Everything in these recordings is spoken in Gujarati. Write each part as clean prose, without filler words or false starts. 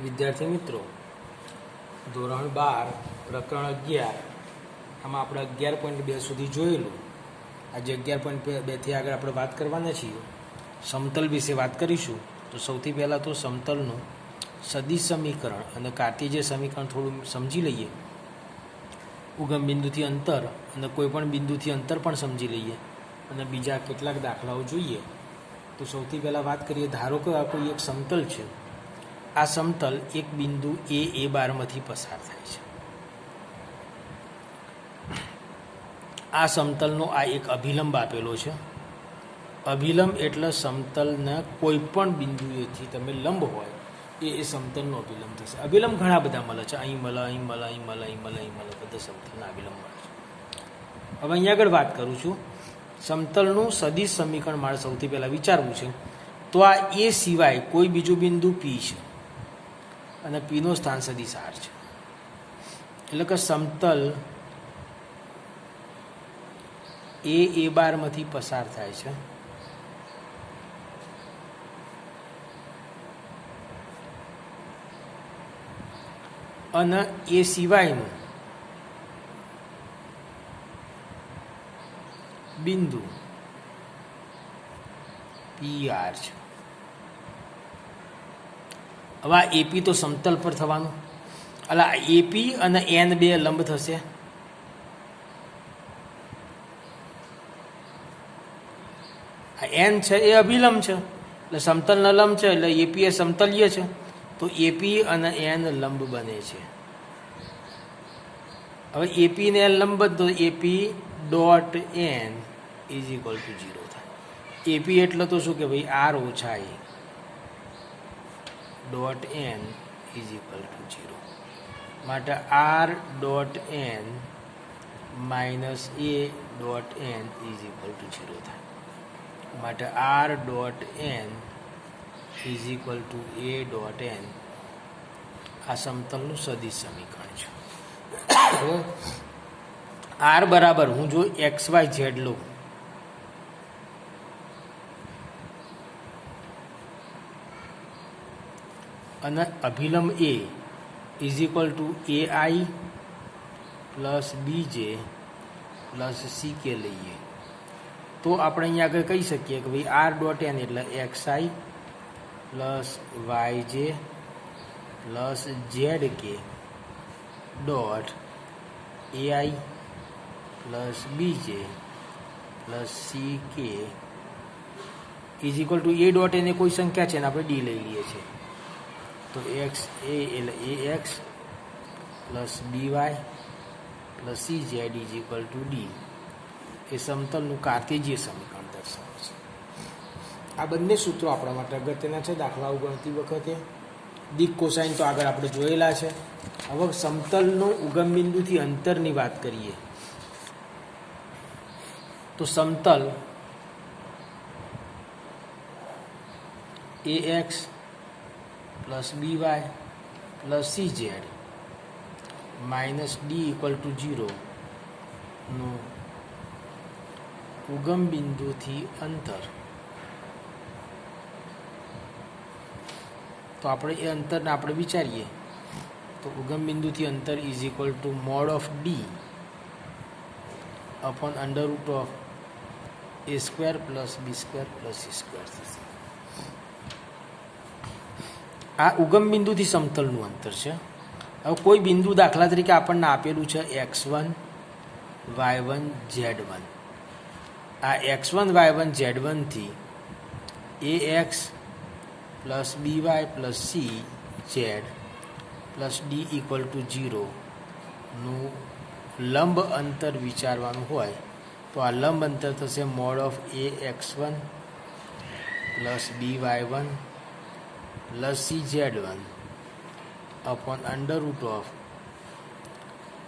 વિદ્યાર્થી મિત્રો, ધોરણ 12 પ્રકરણ 11 આમાં આપણે 11.2 સુધી જોયેલું. આજે 11.2થી આગળ આપણે વાત કરવાના છીએ. સમતલ વિશે વાત કરીશું. તો સૌથી પહેલાં તો સમતલનું સદિશ સમીકરણ અને કાર્ટેશિયન સમીકરણ થોડું સમજી લઈએ. ઉગમ બિંદુથી અંતર અને કોઈપણ બિંદુથી અંતર પણ સમજી લઈએ અને બીજા કેટલાક દાખલાઓ જોઈએ. તો સૌથી પહેલાં વાત કરીએ, ધારો કે આ કોઈ એક સમતલ છે. આ સમતલ એક બિંદુ એ બારમાંથી પસાર થાય છે. આ સમતલનો આ એક અભિલંબ આપેલો છે. અભિલંબ એટલે સમતલના કોઈ પણ બિંદુએથી તમે લંબ હોય એ સમતલનો અભિલંબ થશે. અભિલંબ ઘણા બધા મળે છે, અહીં મળે, અહીં મળે, અહીં મળે, અહીં મળે, અહીં મળે, બધા સમતલના અભિલંબ મળે છે. હવે અહીંયા આગળ વાત કરું છું, સમતલનું સદિશ સમીકરણ મારે સૌથી પહેલાં વિચારવું છે. તો આ એ સિવાય કોઈ બીજું બિંદુ પી છે અને પીનો સ્થાન સદિશ આર છે. એટલે કે સમતલ એ બારમાંથી પસાર થાય છે અને એ સિવાયનું બિંદુ પી આર છે. હવે આ એપી તો સમતલ પર થવાનું, એટલે એપી અને એન બે લંબ થશે. આ એન છે એ અભિલંબ છે, એટલે સમતલના લંબ છે, એટલે એપી એ સમતલીય છે. તો એપી અને એન લંબ બને છે. હવે એપી ને એન લંબ તો AP dot n is equal to 0 થાય. એપી એટલે તો શું કે ભાઈ આર ઓછા a dot n is equal to 0. માટે r dot n minus a dot n is equal to 0 થાય. માટે r dot n is equal to a dot n આ સમતલનું સદિશ સમીકરણ છે. આર બરાબર હું જો એક્સ વાય ઝેડ લઉં અને અભિલંબ a is equal to a i plus b j plus c k લઈએ તો આપણે અહીંયા આગળ કહી શકીએ કે ભાઈ આર ડોટ એન એટલે એક્સ આઈ પ્લસ વાય જે પ્લસ ઝેડ કે dot A i plus b j plus c કે is equal to a dot એને કોઈ સંખ્યા છે ને આપણે ડી લઈ લઈએ છીએ. તો એક્સ એ એટલે a x plus b y plus c z is equal to d એ સમતલનું કાર્ટેશિયન સમીકરણ દર્શાવે છે. આ બંને સૂત્રો આપણા માટે અગત્યના છે દાખલાઓ ગણતી વખતે. દિક કોસાઇન તો આગળ આપણે જોયેલા છે. હવે સમતલનું ઉગમ બિંદુથી અંતરની વાત કરીએ તો સમતલ a x plus b y plus c z minus d equal to 0નું ઉગમ બિંદુથી અંતર, તો આપણે એ અંતરને આપણે વિચારીએ તો ઉગમ બિંદુથી અંતર is equal to mod of d upon under root of a square plus b square plus c square થશે. આ ઉગમ બિંદુથી સમતલનું અંતર છે. હવે કોઈ બિંદુ દાખલા તરીકે આપણને આપેલું છે x1 y1 z1. આ x1 y1 z1 થી ax plus b y plus c z plus d equal to 0નું લંબ અંતર વિચારવાનું હોય તો આ લંબ અંતર થશે mod of a x1 plus b વાય1 પ્લસ સી ઝેડ1 upon under root of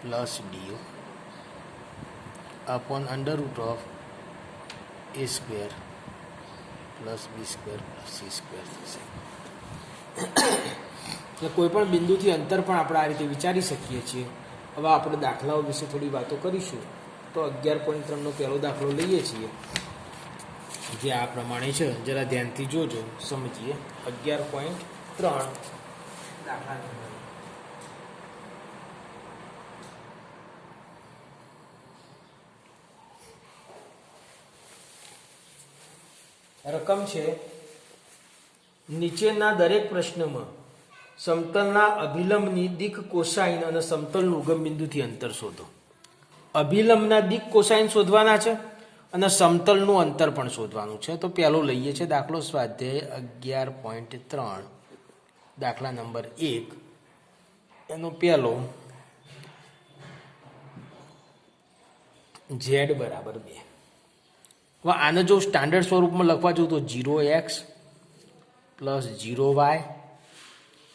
plus d upon under root of a square plus b square plus c square થશે. એટલે કોઈ પણ બિંદુથી અંતર પણ આપણે આ રીતે વિચારી શકીએ છીએ. હવે આપણે દાખલાઓ વિશે થોડી વાતો કરીશું. તો 11.3નો પહેલો દાખલો લઈએ છીએ જે આ પ્રમાણે છે. જરા ધ્યાનથી જોજો, સમજીએ. 11.3 દાખલા નંબર રકમ છે નીચેના દરેક પ્રશ્નમાં સમતલના અભિલંબની દિક કોસાઇન અને સમતલનું ઉગમ બિંદુથી અંતર શોધો. અભિલંબના દિક કોસાઇન શોધવાના છે અને સમતલનું અંતર પણ શોધવાનું છે. તો પહેલો લઈએ છે દાખલો સ્વાધ્યાય 11.3 દાખલા નંબર 1 એનો પહેલો z બરાબર 2. હવે આને જો સ્ટાન્ડર્ડ સ્વરૂપમાં લખવા જવું તો 0x plus 0y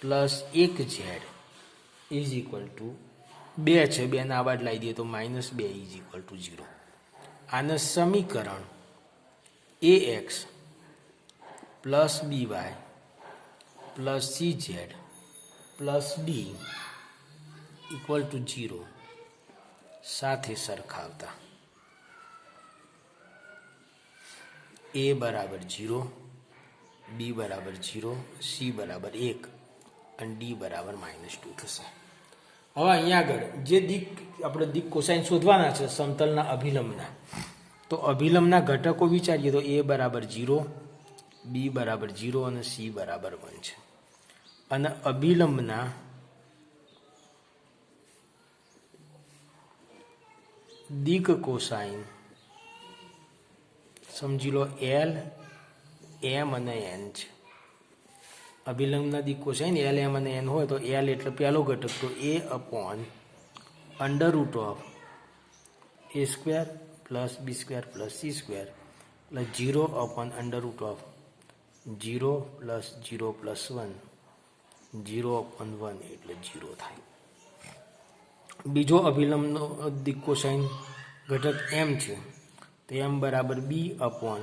plus 1z is equal two 2 છે. 2 ના બાદ લાવી દઈએ તો -2 ઇઝ ઇક્વલ ટુ 0. આને સમીકરણ ax plus by plus cz plus d equal to 0 સાથે સરખાવતા a બરાબર 0, b બરાબર 0, c બરાબર 1 અને d બરાબર -2 થશે. હવે અહીંયા આગળ જે દિક આપણે દિક કોસાઇન શોધવાના છે સમતલના અભિલંબના, તો અભિલંબના ઘટકો વિચારીએ તો a બરાબર 0, b બરાબર 0 અને c બરાબર 1 છે. અને અભિલંબના દિક કોસાઇન સમજી લો L, M અને N છે. અભિલંબના દિક કોસાઇન L, M અને N હોય તો L એટલે પહેલો ઘટક તો a/√a² plus b² plus c² plus 0/√0 plus 0 plus 1 0/1 એટલે 0 થાય. બીજો અભિલંબનો દિક કોસાઇન ઘટક M છે તો M બરાબર b/√a²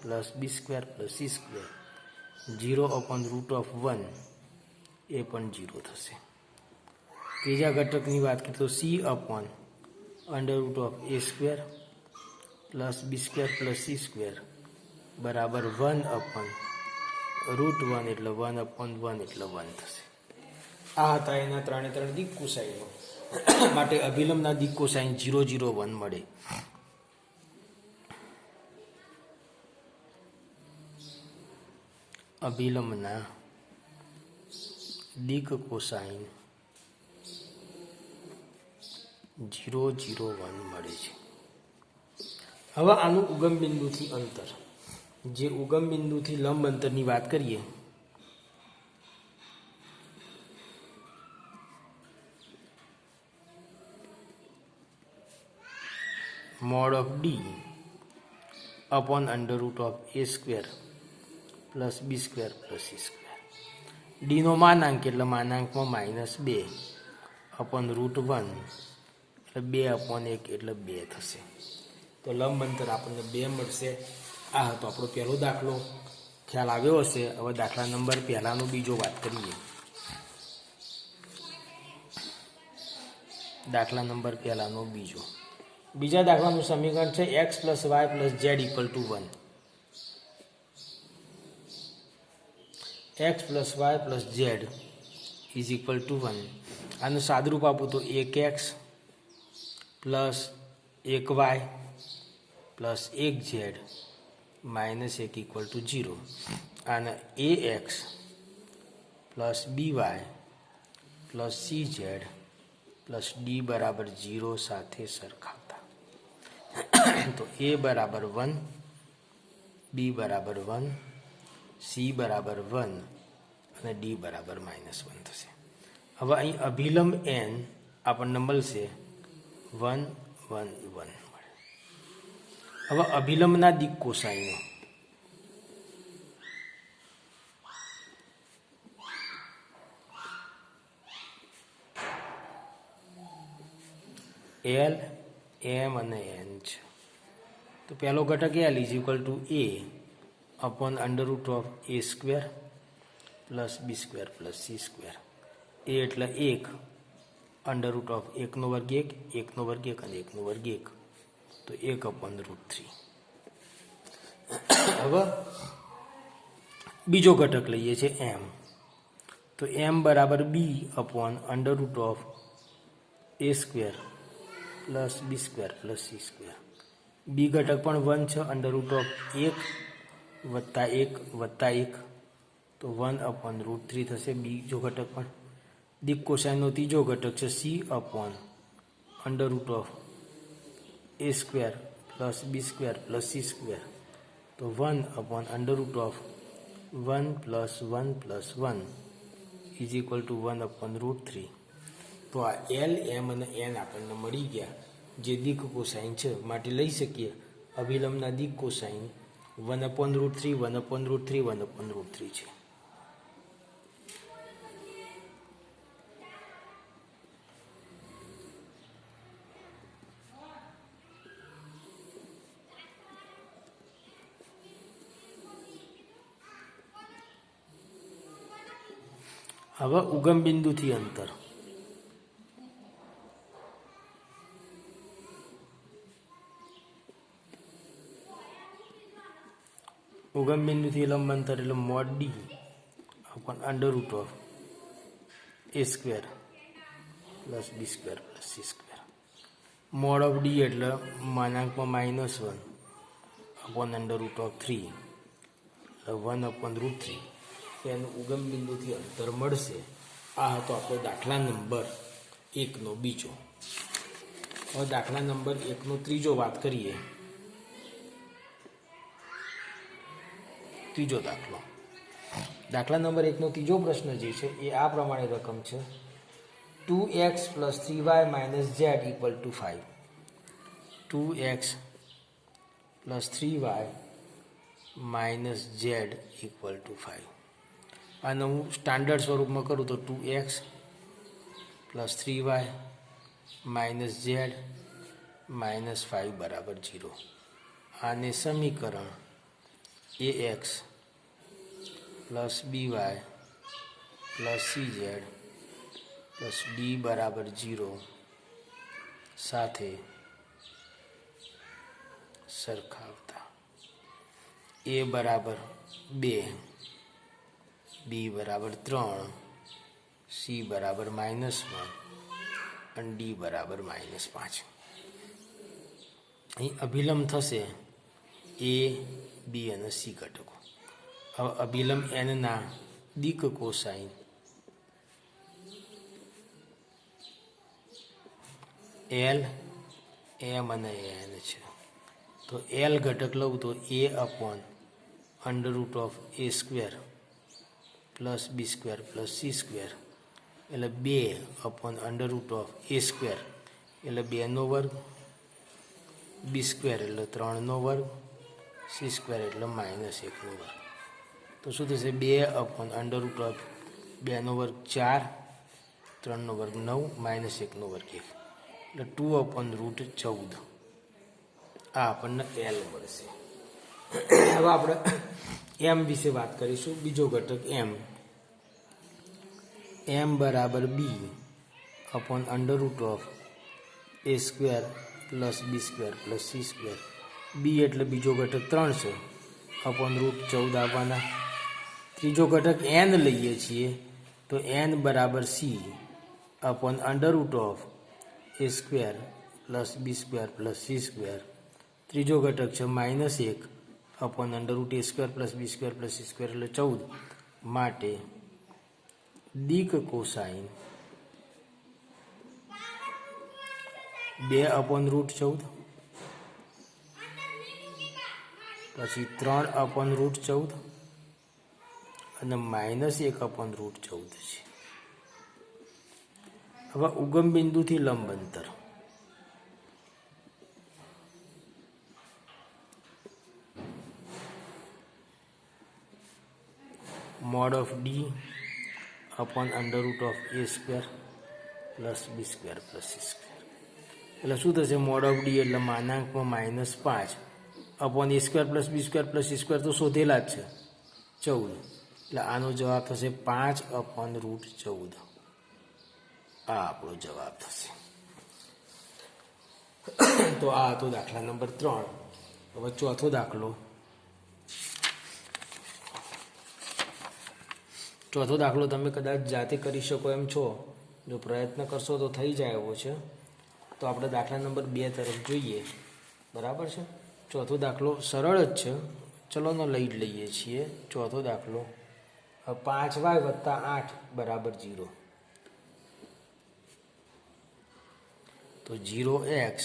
plus b² plus c² 0/√1 એ પણ 0 થશે. ત્રીજા ઘટકની વાત કરીએ તો c/√a² plus b² plus c² બરાબર 1/√1 એટલે 1/1 એટલે 1 થશે. આ હતા એના ત્રણે દિક કોસાઇનો. માટે અભિલંબના દિક કોસાઇન 0, 0, 1 મળે. અભિલંબના દિક કોસાઇન 0, 0, 1 મળે છે. હવે આનું ઉગમ બિંદુથી અંતર, જે ઉગમ બિંદુથી લંબ અંતરની વાત કરીએ mod of d upon √a² plus b² plus c². d નો માનાંક એટલે માનાંકમાં -2 upon √1 એટલે 2/1 એટલે 2 થશે. તો લંબ અંતર આપણને 2 મળશે. આ હતો આપણો પહેલો દાખલો. ખ્યાલ આવ્યો હશે. હવે દાખલા નંબર પહેલાનો બીજો વાત કરીએ. દાખલા નંબર પહેલાનો બીજા દાખલાનું સમીકરણ છે x plus y plus z equal to 1. x plus y plus z is equal to 1. આનું સાદરૂપ આપું તો 1x plus 1y plus 1z minus 1 equal to 0. અને ax plus by plus cz plus d બરાબર 0 સાથે સરખાવતા તો a બરાબર 1, b બરાબર 1, c બરાબર 1 અને d બરાબર -1 થશે. હવે અહીં અભિલંબ n આપણને મળશે 1, 1, 1 મળે. હવે અભિલંબના દિક કોસાઇનો L, M અને N છે. તો પહેલો ઘટક L is equal two a/√a² plus b² plus c². a એટલે 1, √1 નો વર્ગ 1, 1 નો વર્ગ 1 અને 1 નો વર્ગ 1 તો 1/√3. હવે બીજો ઘટક લઈએ છીએ એમ, તો એમ બરાબર b upon under root of a square plus b square plus c square. B ઘટક પણ 1 છે, અંડર રૂટ ઓફ 1 વત્તા 1 વત્તા 1, તો 1 અપોન રૂટ 3 થશે બીજો ઘટક પણ. દિક કોસાઇનનો ત્રીજો ઘટક છે c upon under root of a square plus b square plus c square, તો 1 upon under root of 1 plus 1 plus 1 is equal to 1 upon root 3. તો આ એલ, એમ અને એન આપણને મળી ગયા, જે દિક કોસાઇન છે. માટે લઈ શકીએ અભિલંબના દિક cosine 1 upon root 3, 1 upon root 3, 1 upon root 3 છે. હવે ઉગમ બિંદુથી અંતર. ઉગમ બિંદુથી લંબ અંતર એટલે mod d upon under root of a square plus b square plus c square. Mod of d એટલે -1 અપોન અંડર રૂટ ઓફ 3 એટલે 1 અપોન રૂટ 3. એનું ઉગમ બિંદુથી અંતર મળશે. આ હતો આપણો દાખલા નંબર 1નો બીજો. હવે દાખલા નંબર 1નો ત્રીજો વાત કરીએ. ત્રીજો દાખલો, દાખલા નંબર 1નો ત્રીજો પ્રશ્ન જે છે એ આ પ્રમાણે રકમ છે 2x plus 3y minus Z equal to 5. 2x plus 3y minus Z equal to 5. આનું હું સ્ટાન્ડર્ડ સ્વરૂપમાં કરું તો 2x plus 3y minus Z minus 5 બરાબર 0. આને સમીકરણ ax plus by plus cz plus d બરાબર 0 સાથે સરખાવતા a બરાબર 2, b બરાબર 3, c બરાબર -1 અને d બરાબર -5. અહીં અભિલંબ થશે a, b અને c ઘટકો. હવે અભિલંબ એનના દિક કોસાઇન એલ, એમ અને એન છે. તો એલ ઘટક લઉં તો a upon under root of a square plus b square plus c square, એટલે 2 upon under root of a square એટલે 2નો વર્ગ, બી સ્ક્વેર એટલે 3નો વર્ગ, સી સ્ક્વેર એટલે -1નો વર્ગ. તો શું થશે 2 અપોન અંડર રૂટ ઓફ 2નો વર્ગ 4, 3નો વર્ગ 9, -1નો વર્ગ 1, એટલે 2 અપોન રૂટ 14. આ આપણને એલ મળશે. હવે આપણે એમ વિશે વાત કરીશું. બીજો ઘટક એમ બરાબર b upon under root of a square plus b square plus c square. B એટલે બીજો ઘટક 3 છે અપોન રૂટ 14 આવવાના. ત્રીજો ઘટક એન લઈએ છીએ તો એન બરાબર c upon under root of a square plus b square plus c square. ત્રીજો ઘટક છે -1 upon under root a square plus b square plus c square એટલે 14. માટે દિક કોસાઇન 2 અપોન રૂટ 14 પછી 3 અપોન રૂટ 14 અને -1 અપોન રૂટ 14 છે. હવે ઉગમ બિંદુથી લંબ અંતર. Mod of d upon under root of a square plus b square plus c square. એટલે શું થશે મોડ ઓફ ડી એટલે -5 upon a square plus b square plus c square તો શોધેલા જ છે 14. એટલે આનો જવાબ થશે 5 અપોન રૂટ 14. આ આપણો જવાબ થશે. તો આ હતો દાખલા નંબર 3. હવે ચોથો દાખલો. ચોથો દાખલો તમે કદાચ જાતે કરી શકો એમ છો, જો પ્રયત્ન કરશો તો થઈ જાય એવો છે. તો આપણે દાખલા નંબર 2 તરફ જોઈએ. બરાબર છે. ચોથો દાખલો સરળ જ છે, ચલો ને લઈ જ લઈએ છીએ. ચોથો દાખલો 5y + 8 = 0. તો 0x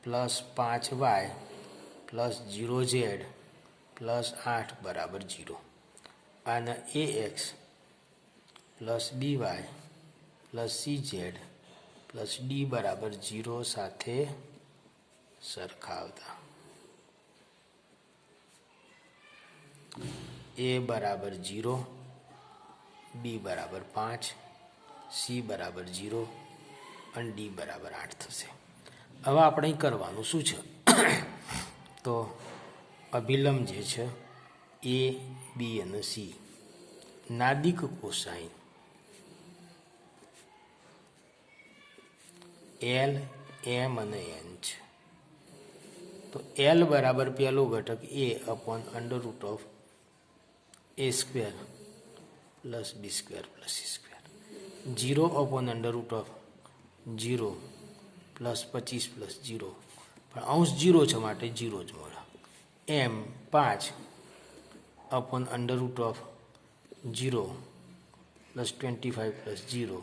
+ 5y + 0z + 8 = 0. અને ax + by + cz + d = 0 સાથે સરખાવતા a = 0, b = 5, c = 0 અને d = 8 થશે. હવે આપણે કરવાનું શું છે? તો અભિલંબ જે છે a, b અને c ના દિક કોસાઇન L, M અને N છે. તો L બરાબર પહેલો ઘટક a/√a² + b² + c², 0/√0 + 25 + 0, પણ અંશ 0 છે માટે 0 જ મળે. M 5/√0 + 25 + 0,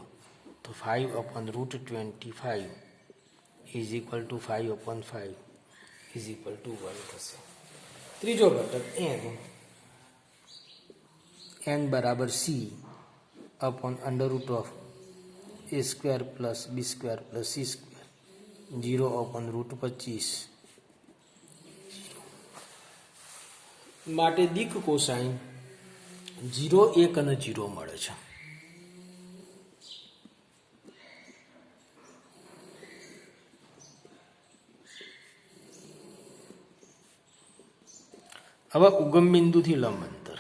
તો 5/√25 = 5/5 = 1 થશે. ત્રીજો ઘટક N બરાબર c/√a² + b² + c², 0/25 માટે દિક કોસાઇન 0, 1 અને 0 મળે છે. હવે ઉગમ બિંદુથી લંબ અંતર.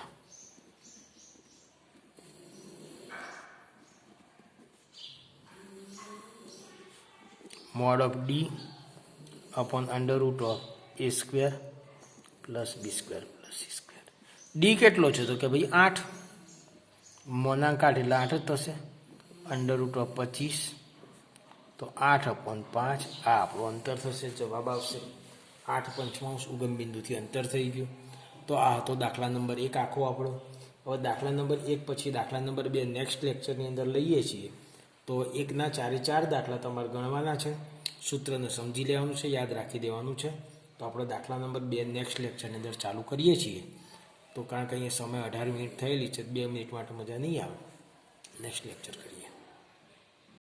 |d /√a² + b² + c². d કેટલો છે? તો કે ભાઈ 8, મોનાંક 8 એટલે 8 જ થશે. √25, તો 8/5 આ આપણું અંતર થશે. જવાબ આવશે 8/5 ઉગમ બિંદુથી અંતર થઈ ગયું. તો આ હતો દાખલા નંબર 1 આખો આપણો. હવે દાખલા નંબર 1 પછી દાખલા નંબર 2 નેક્સ્ટ લેક્ચરની અંદર લઈએ છીએ. તો 1ના 4 દાખલા તમારે ગણવાના છે, સૂત્રને સમજી લેવાનું છે, યાદ રાખી દેવાનું છે. તો આપણે દાખલા નંબર 2 નેક્સ્ટ લેક્ચરની અંદર ચાલુ કરીએ છીએ. તો કારણ કે અહીંયા સમય 18 મિનિટ થયેલી છે, 2 મિનિટ માટે મજા નહીં આવે. નેક્સ્ટ લેક્ચર કરીએ.